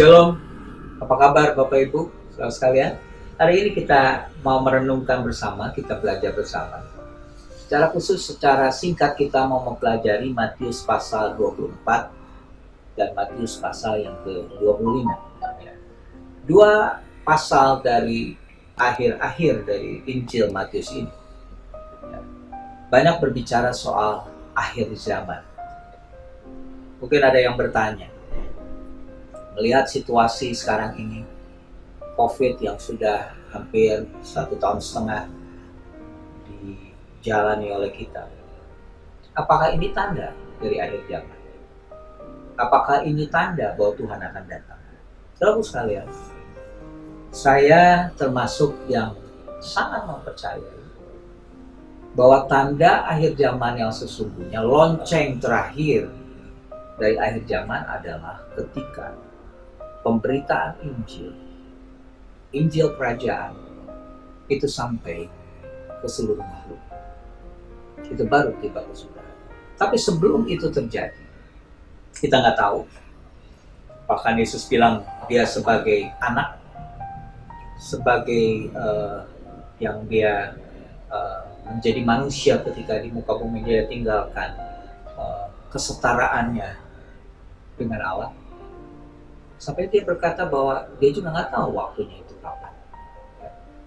Shalom, apa kabar Bapak Ibu, saudara sekalian? Hari ini kita mau merenungkan bersama, kita belajar bersama. Secara khusus, secara singkat kita mau mempelajari Matius pasal 24 dan Matius pasal yang ke-25. Dua pasal dari akhir-akhir dari Injil Matius ini banyak berbicara soal akhir zaman. Mungkin ada yang bertanya, melihat situasi sekarang ini, COVID yang sudah hampir 1,5 tahun dijalani oleh kita, apakah ini tanda dari akhir zaman? Apakah ini tanda bahwa Tuhan akan datang? Saudaraku sekalian, saya termasuk yang sangat mempercayai bahwa tanda akhir zaman yang sesungguhnya, lonceng terakhir dari akhir zaman adalah ketika pemberitaan Injil kerajaan itu sampai ke seluruh makhluk. Itu baru tiba ke saudara. Tapi sebelum itu terjadi, kita nggak tahu. Bahkan Yesus bilang dia sebagai anak, sebagai yang dia menjadi manusia ketika di muka bumi, dia tinggalkan kesetaraannya dengan Allah. Sampai dia berkata bahwa dia juga nggak tahu waktunya itu kapan.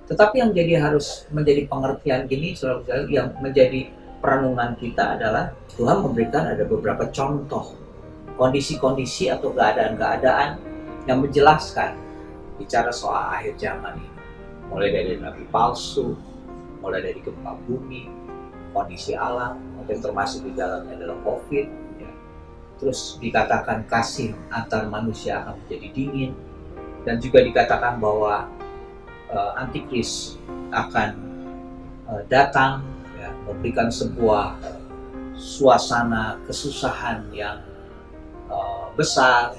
Tetapi yang harus menjadi pengertian gini, saudara-saudara, yang menjadi perenungan kita adalah Tuhan memberikan ada beberapa contoh kondisi-kondisi atau keadaan-keadaan yang menjelaskan bicara soal akhir zaman ini. Mulai dari nabi palsu, mulai dari gempa bumi, kondisi alam, mungkin termasuk di dalamnya adalah COVID. Terus dikatakan kasih antar manusia akan menjadi dingin, dan juga dikatakan bahwa antikris akan datang, ya, memberikan sebuah suasana kesusahan yang besar.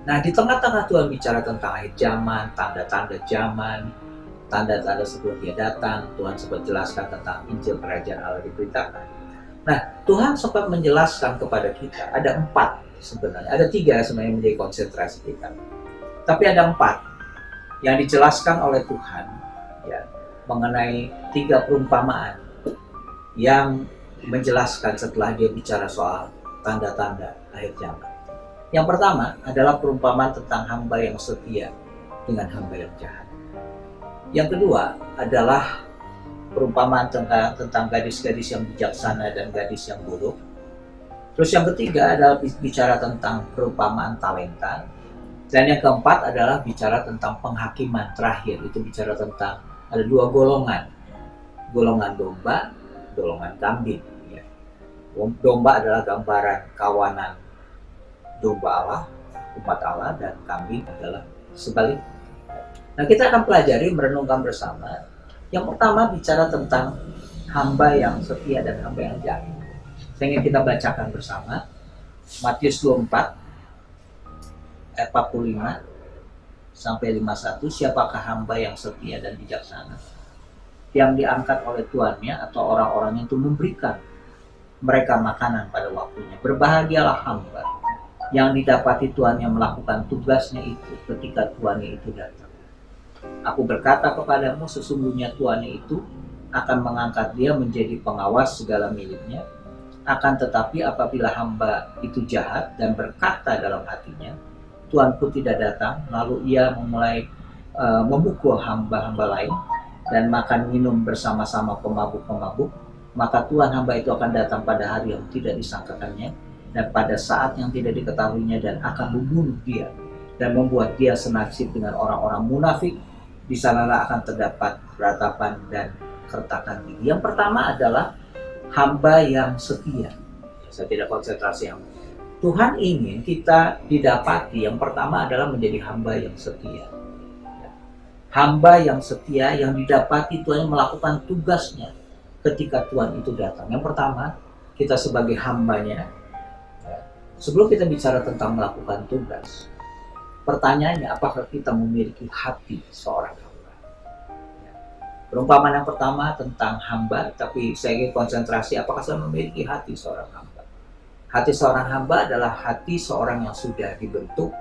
Nah, di tengah-tengah Tuhan bicara tentang akhir zaman, tanda-tanda zaman, tanda-tanda sebelum dia datang. Tuhan sempat jelaskan tentang Injil Kerajaan Allah diberitakan. Nah, Tuhan sempat menjelaskan kepada kita, ada 4 sebenarnya, ada 3 sebenarnya menjadi konsentrasi kita. Tapi ada 4 yang dijelaskan oleh Tuhan, ya, mengenai 3 perumpamaan yang menjelaskan setelah dia bicara soal tanda-tanda akhir zaman. Yang pertama adalah perumpamaan tentang hamba yang setia dengan hamba yang jahat. Yang kedua adalah perumpamaan tentang gadis-gadis yang bijaksana dan gadis yang bodoh. Terus yang ketiga adalah bicara tentang perumpamaan talenta. Dan yang keempat adalah bicara tentang penghakiman terakhir. Itu bicara tentang ada 2 golongan. Golongan domba, golongan kambing. Ya. Domba adalah gambaran kawanan domba Allah, umat Allah, dan kambing adalah sebaliknya. Nah, kita akan pelajari, merenungkan bersama. Yang pertama bicara tentang hamba yang setia dan hamba yang jahat. Saya ingin kita bacakan bersama Matius 24 ayat 45 sampai 51. Siapakah hamba yang setia dan bijaksana, yang diangkat oleh tuannya atau orang-orang itu memberikan mereka makanan pada waktunya. Berbahagialah hamba yang didapati tuannya melakukan tugasnya itu ketika tuannya itu datang. Aku berkata kepadamu, sesungguhnya tuannya itu akan mengangkat dia menjadi pengawas segala miliknya. Akan tetapi apabila hamba itu jahat dan berkata dalam hatinya, Tuanku tidak datang, lalu ia memulai memukul hamba-hamba lain dan makan minum bersama-sama pemabuk-pemabuk, maka Tuhan hamba itu akan datang pada hari yang tidak disangkakannya dan pada saat yang tidak diketahuinya, dan akan membunuh dia dan membuat dia senasib dengan orang-orang munafik. Di sanalah akan terdapat ratapan dan kertakan gigi. Yang pertama adalah hamba yang setia. Saya tidak konsentrasi yang Tuhan ingin kita didapati. Yang pertama adalah menjadi hamba yang setia. Hamba yang setia yang didapati Tuhan melakukan tugasnya ketika Tuhan itu datang. Yang pertama, kita sebagai hambanya. Sebelum kita bicara tentang melakukan tugas, pertanyaannya, apakah kita memiliki hati seorang hamba? Perumpamaan yang pertama tentang hamba, tapi saya ingin konsentrasi, apakah saya memiliki hati seorang hamba? Hati seorang hamba adalah hati seorang yang sudah dibentuk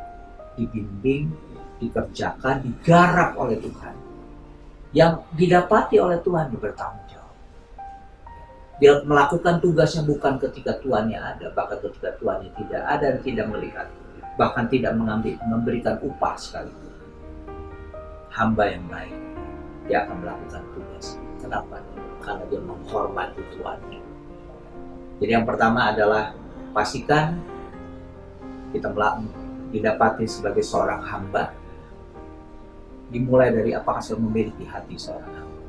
dibimbing, dikerjakan, digarap oleh Tuhan, yang didapati oleh Tuhan bertanggung jawab. Dia melakukan tugasnya bukan ketika Tuhannya ada, bahkan ketika Tuhannya tidak ada dan tidak melihat, bahkan tidak memberikan upah sekalipun. Hamba yang baik, dia akan melakukan tugas. Kenapa? Karena dia menghormati Tuhannya. Jadi yang pertama adalah pastikan kita didapati sebagai seorang hamba, dimulai dari apakah saya memiliki hati seorang hamba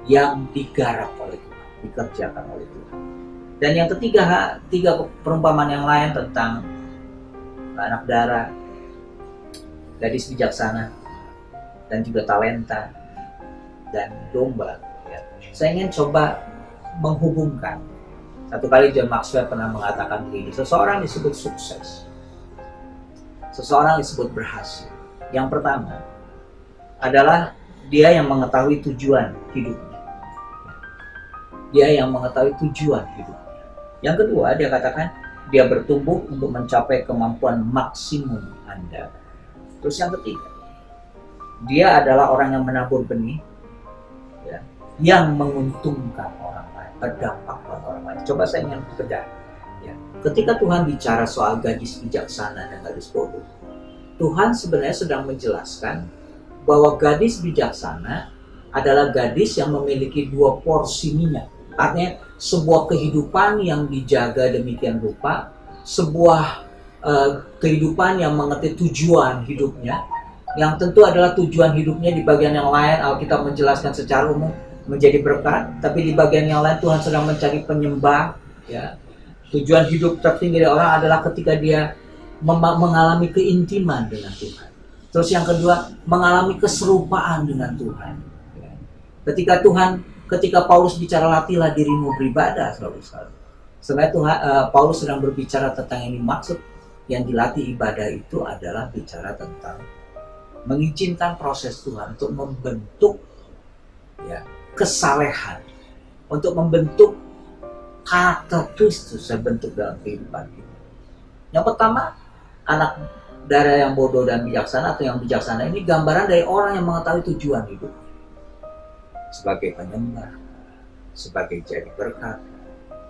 yang digarap oleh Tuhan, dikerjakan oleh Tuhan. Dan yang ketiga, tiga perumpamaan yang lain tentang anak darah, gadis bijaksana, dan juga talenta dan domba. Ya. Saya ingin coba menghubungkan. Satu kali John Maxwell pernah mengatakan begini, seseorang disebut sukses, seseorang disebut berhasil. Yang pertama adalah dia yang mengetahui tujuan hidupnya. Dia yang mengetahui tujuan hidupnya. Yang kedua, dia katakan dia bertumbuh untuk mencapai kemampuan maksimum Anda. Terus yang ketiga, dia adalah orang yang menabur benih, ya, yang menguntungkan orang lain, berdampak buat orang lain. Coba saya ingin bedah. Ya. Ketika Tuhan bicara soal gadis bijaksana dan gadis bodoh, Tuhan sebenarnya sedang menjelaskan bahwa gadis bijaksana adalah gadis yang memiliki dua porsi minyak. Artinya sebuah kehidupan yang dijaga demikian rupa, sebuah kehidupan yang mengerti tujuan hidupnya, yang tentu adalah tujuan hidupnya di bagian yang lain Alkitab menjelaskan secara umum menjadi berkat, tapi di bagian yang lain Tuhan sedang mencari penyembah. Ya. Tujuan hidup tertinggi dari orang adalah ketika dia mengalami keintiman dengan Tuhan. Terus yang kedua, mengalami keserupaan dengan Tuhan. Ya. Ketika Paulus bicara latihlah dirimu beribadah, saudara-saudara. Sebenarnya Paulus sedang berbicara tentang ini, maksud yang dilatih ibadah itu adalah bicara tentang mengizinkan proses Tuhan untuk membentuk, ya, kesalehan, untuk membentuk karakter Kristus yang bentuk dalam kehidupan kita. Yang pertama, anak darah yang bodoh dan bijaksana atau yang bijaksana ini gambaran dari orang yang mengetahui tujuan hidup. Sebagai penyembah, sebagai jadi berkat,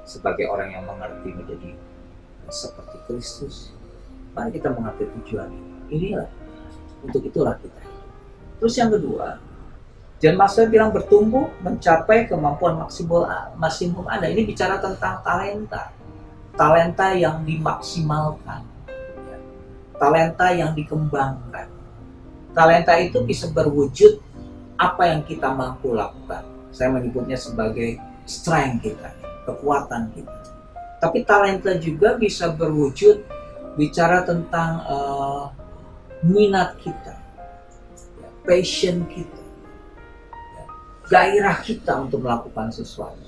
sebagai orang yang mengerti menjadi seperti Kristus. Mari kita mengerti tujuan ini. Inilah, untuk itulah kita. Terus yang kedua, John Maxwell bilang bertumbuh mencapai kemampuan maksimum Anda. Ini bicara tentang talenta. Talenta yang dimaksimalkan. Talenta yang dikembangkan. Talenta itu bisa berwujud apa yang kita mampu lakukan. Saya menyebutnya sebagai strength kita, kekuatan kita. Tapi talenta juga bisa berwujud bicara tentang minat kita, passion kita, gairah kita untuk melakukan sesuatu.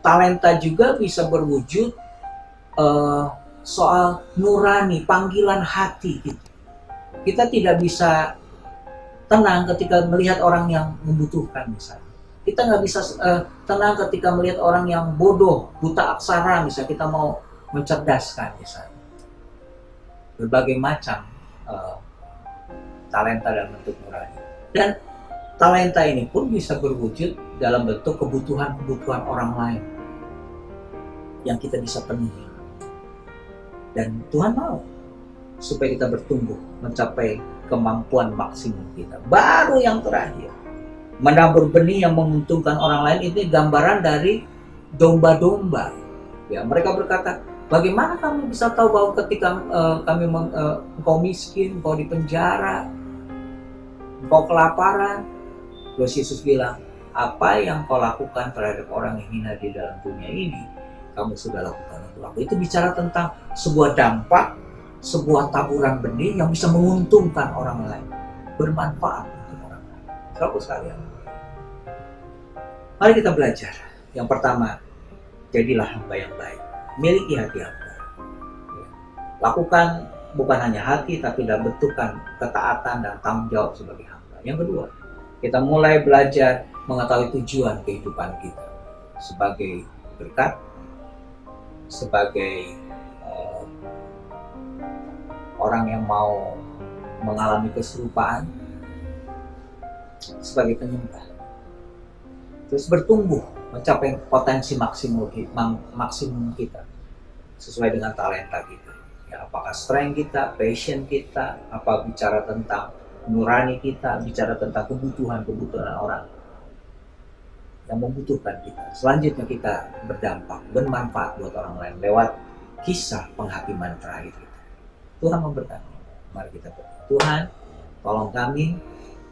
Talenta juga bisa berwujud soal nurani, panggilan hati kita. Kita tidak bisa tenang ketika melihat orang yang membutuhkan misalnya. Kita nggak bisa tenang ketika melihat orang yang bodoh, buta aksara misalnya, kita mau mencerdaskan misalnya. Berbagai macam talenta dalam bentuk nurani. Dan talenta ini pun bisa berwujud dalam bentuk kebutuhan-kebutuhan orang lain yang kita bisa penuhi. Dan Tuhan mau supaya kita bertumbuh, mencapai kemampuan maksimum kita. Baru yang terakhir, menabur benih yang menguntungkan orang lain, ini gambaran dari domba-domba. Ya, mereka berkata, bagaimana kami bisa tahu bahwa ketika engkau miskin, engkau di penjara, engkau kelaparan? Terus Yesus bilang, apa yang kau lakukan terhadap orang yang hina di dalam dunia ini, kamu sudah lakukan untuk aku. Itu bicara tentang sebuah dampak, sebuah taburan benih yang bisa menguntungkan orang lain, bermanfaat untuk orang lain. Saudara sekalian, mari kita belajar. Yang pertama, jadilah hamba yang baik, miliki hati hamba. Lakukan bukan hanya hati, tapi dalam bentukan ketaatan dan tanggung jawab sebagai hamba. Yang kedua, kita mulai belajar mengetahui tujuan kehidupan kita sebagai berkat, sebagai orang yang mau mengalami keserupaan sebagai penyembah. Terus bertumbuh mencapai potensi maksimum kita sesuai dengan talenta kita. Ya, apakah strength kita, passion kita, apa bicara tentang nurani kita, bicara tentang kebutuhan orang yang membutuhkan kita. Selanjutnya kita berdampak, bermanfaat buat orang lain lewat kisah penghakiman terakhir kita. Tuhan memberkati. Mari kita berdoa. Tuhan, tolong kami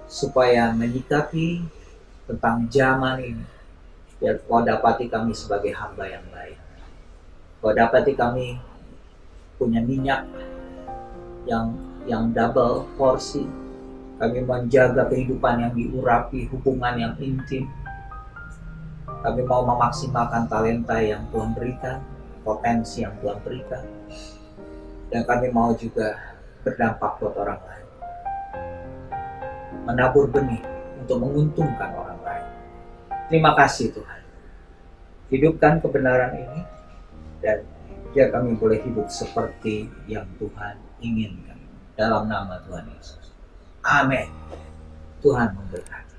supaya menyikapi tentang zaman ini, biar Kau dapati kami sebagai hamba yang baik. Kau dapati kami punya minyak yang double porsi. Kami menjaga kehidupan yang diurapi, hubungan yang intim. Kami mau memaksimalkan talenta yang Tuhan berikan, potensi yang Tuhan berikan. Dan kami mau juga berdampak buat orang lain. Menabur benih untuk menguntungkan orang lain. Terima kasih Tuhan. Hidupkan kebenaran ini dan biar kami boleh hidup seperti yang Tuhan inginkan. Dalam nama Tuhan Yesus. Amin. Tuhan memberkati.